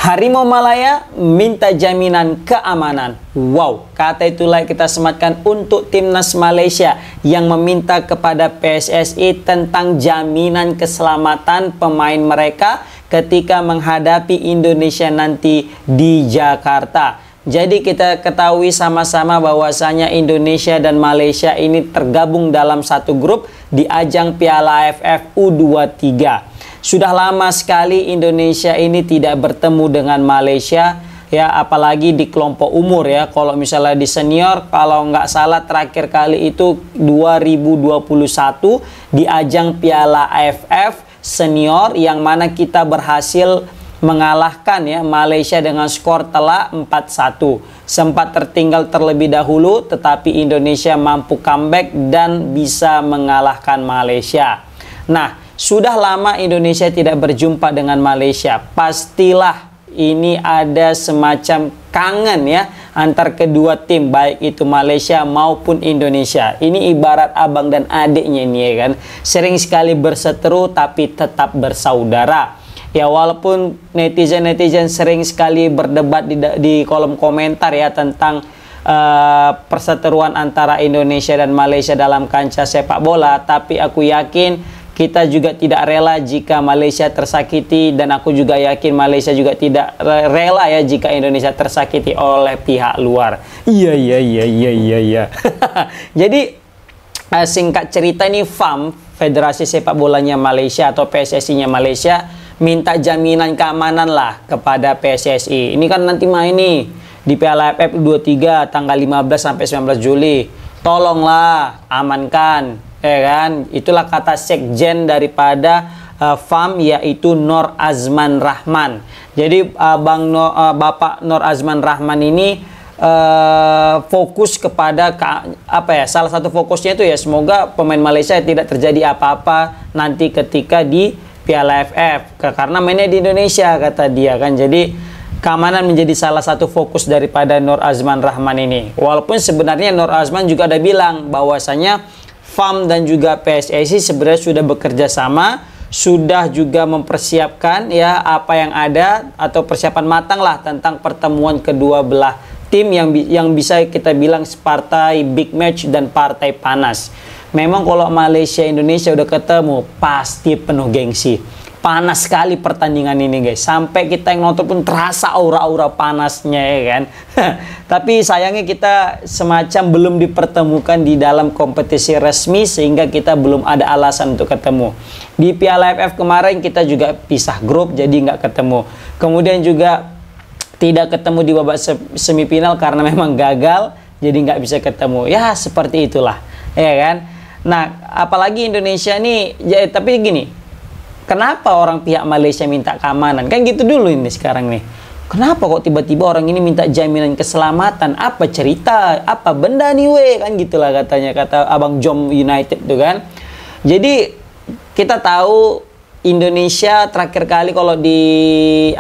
Harimau Malaya minta jaminan keamanan. Wow, kata itulah kita sematkan untuk timnas Malaysia yang meminta kepada PSSI tentang jaminan keselamatan pemain mereka ketika menghadapi Indonesia nanti di Jakarta. Jadi kita ketahui sama-sama bahwasanya Indonesia dan Malaysia ini tergabung dalam satu grup di ajang Piala AFF U23. Sudah lama sekali Indonesia ini tidak bertemu dengan Malaysia, ya, apalagi di kelompok umur ya. Kalau misalnya di senior, kalau nggak salah terakhir kali itu 2021 di ajang Piala AFF senior, yang mana kita berhasil mengalahkan ya Malaysia dengan skor telak 4-1. Sempat tertinggal terlebih dahulu, tetapi Indonesia mampu comeback dan bisa mengalahkan Malaysia. Nah, sudah lama Indonesia tidak berjumpa dengan Malaysia. Pastilah ini ada semacam kangen ya antar kedua tim, baik itu Malaysia maupun Indonesia. Ini ibarat abang dan adiknya ini ya kan. Sering sekali berseteru tapi tetap bersaudara. Ya, walaupun netizen-netizen sering sekali berdebat di kolom komentar ya tentang perseteruan antara Indonesia dan Malaysia dalam kancah sepak bola, tapi aku yakin kita juga tidak rela jika Malaysia tersakiti, dan aku juga yakin Malaysia juga tidak rela ya jika Indonesia tersakiti oleh pihak luar. Iya. Jadi singkat cerita ini FAM, Federasi Sepak Bolanya Malaysia atau PSSI-nya Malaysia, minta jaminan keamanan lah kepada PSSI. Ini kan nanti main nih di Piala AFF 23 tanggal 15 sampai 19 Juli. Tolonglah amankan, ya kan? Itulah kata sekjen daripada FAM, yaitu Nur Azman Rahman. Jadi Bapak Nur Azman Rahman ini fokus kepada salah satu fokusnya itu ya semoga pemain Malaysia tidak terjadi apa-apa nanti ketika di Piala AFF, karena mainnya di Indonesia kata dia kan. Jadi keamanan menjadi salah satu fokus daripada Nur Azman Rahman ini. Walaupun sebenarnya Nur Azman juga ada bilang bahwasanya FAM dan juga PSSI sebenarnya sudah bekerja sama, sudah juga mempersiapkan ya apa yang ada atau persiapan matang lah tentang pertemuan kedua belah tim yang bisa kita bilang partai big match dan partai panas. Memang kalau Malaysia Indonesia udah ketemu pasti penuh gengsi. Panas sekali pertandingan ini guys. Sampai kita yang nonton pun terasa aura-aura panasnya ya kan. Tapi sayangnya kita semacam belum dipertemukan di dalam kompetisi resmi sehingga kita belum ada alasan untuk ketemu. Di Piala AFF kemarin kita juga pisah grup jadi nggak ketemu. Kemudian juga tidak ketemu di babak semifinal karena memang gagal jadi nggak bisa ketemu. Ya seperti itulah ya kan. Nah, apalagi Indonesia nih, ya, tapi gini, kenapa orang pihak Malaysia minta keamanan? Kan gitu dulu ini sekarang nih. Kenapa kok tiba-tiba orang ini minta jaminan keselamatan? Apa cerita? Apa benda nih we? Kan gitulah katanya, kata Abang Jom United tuh kan. Jadi kita tahu Indonesia terakhir kali kalau di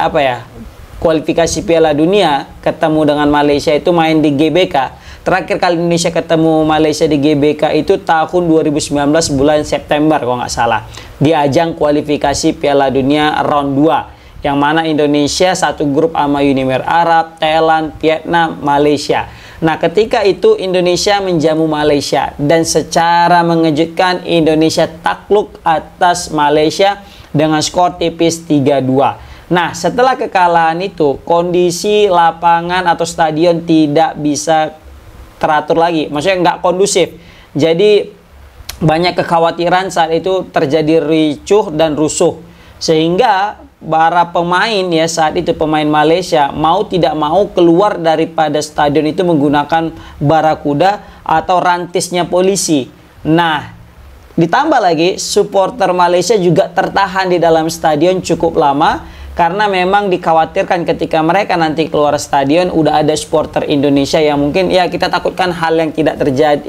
kualifikasi Piala Dunia ketemu dengan Malaysia itu main di GBK. Terakhir kali Indonesia ketemu Malaysia di GBK itu tahun 2019 bulan September kalau nggak salah. Di ajang kualifikasi Piala Dunia round 2. Yang mana Indonesia satu grup sama Uni Emirat Arab, Thailand, Vietnam, Malaysia. Nah ketika itu Indonesia menjamu Malaysia. Dan secara mengejutkan Indonesia takluk atas Malaysia dengan skor tipis 3-2. Nah setelah kekalahan itu kondisi lapangan atau stadion tidak bisa teratur lagi, maksudnya nggak kondusif. Jadi banyak kekhawatiran saat itu terjadi ricuh dan rusuh, sehingga para pemain ya saat itu pemain Malaysia mau tidak mau keluar daripada stadion itu menggunakan barakuda atau rantisnya polisi. Nah ditambah lagi supporter Malaysia juga tertahan di dalam stadion cukup lama karena memang dikhawatirkan ketika mereka nanti keluar stadion udah ada supporter Indonesia yang mungkin ya kita takutkan hal yang tidak terjadi,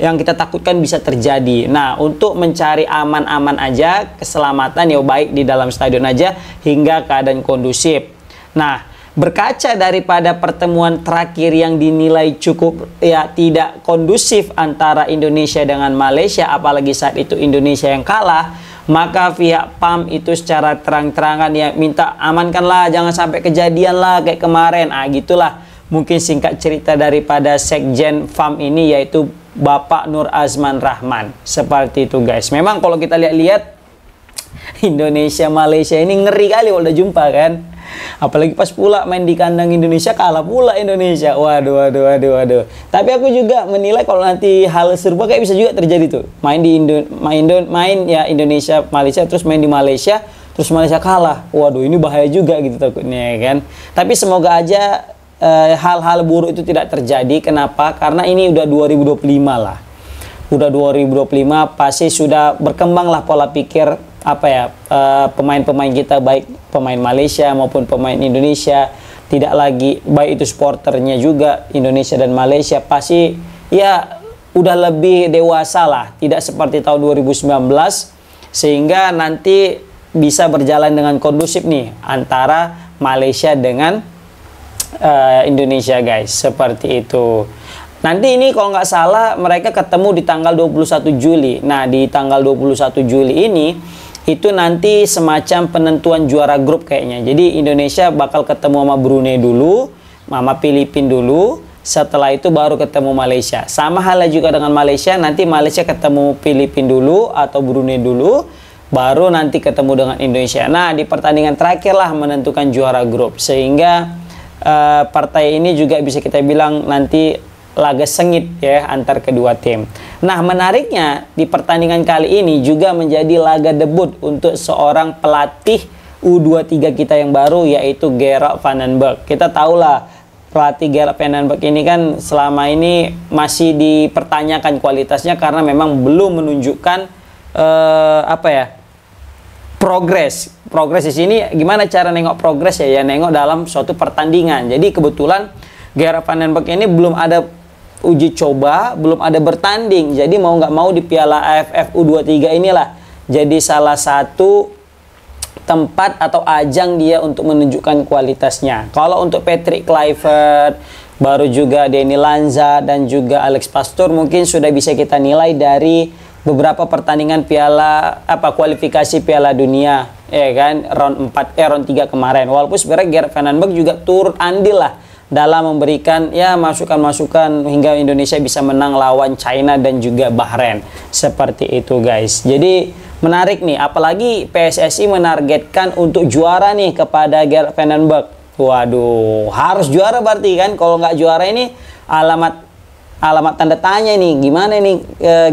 yang kita takutkan bisa terjadi. Nah untuk mencari aman-aman aja keselamatan ya baik di dalam stadion aja hingga keadaan kondusif. Nah berkaca daripada pertemuan terakhir yang dinilai cukup ya tidak kondusif antara Indonesia dengan Malaysia, apalagi saat itu Indonesia yang kalah, Maka pihak PAM itu secara terang-terangan ya minta amankanlah, jangan sampai kejadian lah kayak kemarin. Gitulah mungkin singkat cerita daripada Sekjen PAM ini, yaitu Bapak Nur Azman Rahman. Seperti itu guys. Memang kalau kita lihat-lihat Indonesia Malaysia ini ngeri kali kalau udah jumpa kan. Apalagi pas pula main di kandang Indonesia, kalah pula Indonesia. Waduh. Tapi aku juga menilai kalau nanti hal serupa kayak bisa juga terjadi tuh. Main di main ya Indonesia Malaysia, terus main di Malaysia, terus Malaysia kalah. Waduh, ini bahaya juga gitu takutnya kan. Tapi semoga aja hal-hal buruk itu tidak terjadi. Kenapa? Karena ini udah 2025 lah. Udah 2025 pasti sudah berkembang lah pola pikir pemain-pemain kita, baik pemain Malaysia maupun pemain Indonesia, tidak lagi baik itu supporternya juga Indonesia dan Malaysia, pasti ya udah lebih dewasa lah, tidak seperti tahun 2019, sehingga nanti bisa berjalan dengan kondusif nih antara Malaysia dengan Indonesia guys, seperti itu. Nanti ini kalau nggak salah mereka ketemu di tanggal 21 Juli. Nah, di tanggal 21 Juli ini itu nanti semacam penentuan juara grup kayaknya. Jadi Indonesia bakal ketemu sama Brunei dulu, sama Filipina dulu, setelah itu baru ketemu Malaysia. Sama halnya juga dengan Malaysia, nanti Malaysia ketemu Filipina dulu atau Brunei dulu, baru nanti ketemu dengan Indonesia. Nah, di pertandingan terakhir lah menentukan juara grup. Sehingga partai ini juga bisa kita bilang nanti laga sengit ya antar kedua tim. Nah, menariknya di pertandingan kali ini juga menjadi laga debut untuk seorang pelatih U23 kita yang baru, yaitu Gerard van den Berg. Kita tahulah pelatih Gerard van den Berg ini kan selama ini masih dipertanyakan kualitasnya karena memang belum menunjukkan progres di sini. Gimana cara nengok progres ya nengok dalam suatu pertandingan. Jadi kebetulan Gerard van den Berg ini belum ada uji coba, belum ada bertanding. Jadi mau nggak mau di Piala AFF U23 inilah jadi salah satu tempat atau ajang dia untuk menunjukkan kualitasnya. Kalau untuk Patrick Kluivert, baru juga Denny Lanza dan juga Alex Pastor, mungkin sudah bisa kita nilai dari beberapa pertandingan kualifikasi Piala Dunia ya kan, round 3 kemarin. Walaupun sebenarnya Gerard van den Berg juga turut andil lah dalam memberikan ya masukan-masukan hingga Indonesia bisa menang lawan China dan juga Bahrain. Seperti itu guys. Jadi menarik nih, apalagi PSSI menargetkan untuk juara nih kepada Gerard van den Berg. Waduh, harus juara berarti kan. Kalau nggak juara ini alamat tanda tanya nih, gimana nih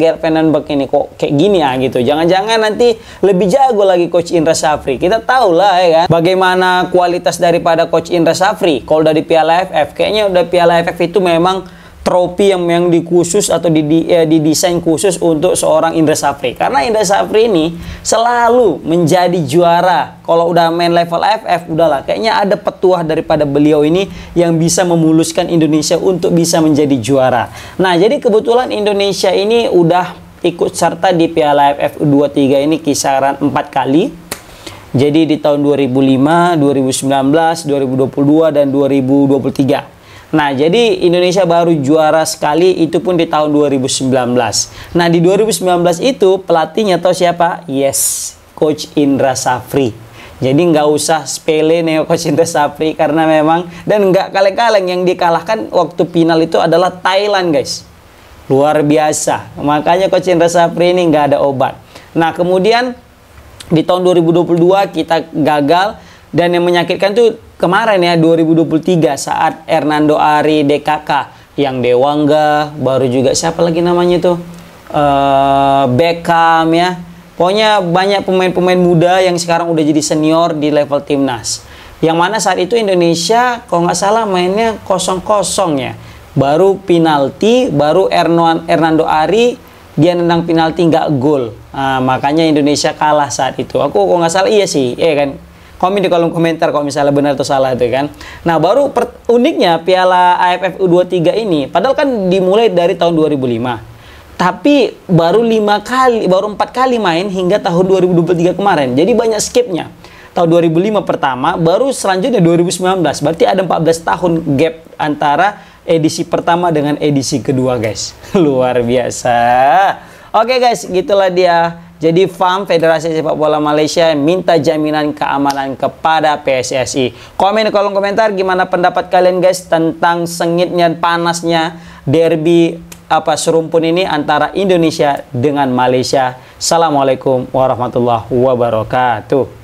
Gerard van den Berg ini kok kayak gini ya gitu. Jangan-jangan nanti lebih jago lagi Coach Indra Syafri. Kita tahu lah ya kan bagaimana kualitas daripada Coach Indra Syafri. Kalau dari Piala AFF, kayaknya udah Piala AFF itu memang trofi yang dikhusus atau didesain khusus untuk seorang Indra Syafri. Karena Indra Syafri ini selalu menjadi juara. Kalau udah main level AFF, udahlah. Kayaknya ada petuah daripada beliau ini yang bisa memuluskan Indonesia untuk bisa menjadi juara. Nah, jadi kebetulan Indonesia ini udah ikut serta di Piala AFF U23 ini kisaran 4 kali. Jadi di tahun 2005, 2019, 2022, dan 2023. Nah, jadi Indonesia baru juara sekali, itu pun di tahun 2019. Nah, di 2019 itu pelatihnya tahu siapa? Yes, Coach Indra Syafri. Jadi nggak usah sepele nih Coach Indra Syafri, karena memang, dan nggak kaleng-kaleng, yang dikalahkan waktu final itu adalah Thailand guys. Luar biasa. Makanya Coach Indra Syafri ini nggak ada obat. Nah, kemudian di tahun 2022 kita gagal. Dan yang menyakitkan tuh kemarin ya 2023 saat Hernando Ari DKK, yang Dewangga, baru juga siapa lagi namanya tuh Beckham ya. Pokoknya banyak pemain-pemain muda yang sekarang udah jadi senior di level timnas. Yang mana saat itu Indonesia kalau nggak salah mainnya 0-0 ya. Baru penalti, baru Hernando Ari dia nendang penalti nggak gol. Nah, makanya Indonesia kalah saat itu. Aku kalau nggak salah iya sih, iya kan. Komen di kolom komentar kalau misalnya benar atau salah itu kan. Nah, baru uniknya Piala AFF U23 ini, padahal kan dimulai dari tahun 2005. Tapi baru 4 kali main hingga tahun 2023 kemarin. Jadi banyak skipnya. Tahun 2005 pertama, baru selanjutnya 2019. Berarti ada 14 tahun gap antara edisi pertama dengan edisi kedua, guys. Luar biasa. Oke guys, gitulah dia Jadi FAM, Federasi Sepak Bola Malaysia, minta jaminan keamanan kepada PSSI. Komen di kolom komentar gimana pendapat kalian guys tentang sengitnya, panasnya derby serumpun ini antara Indonesia dengan Malaysia. Assalamualaikum warahmatullahi wabarakatuh.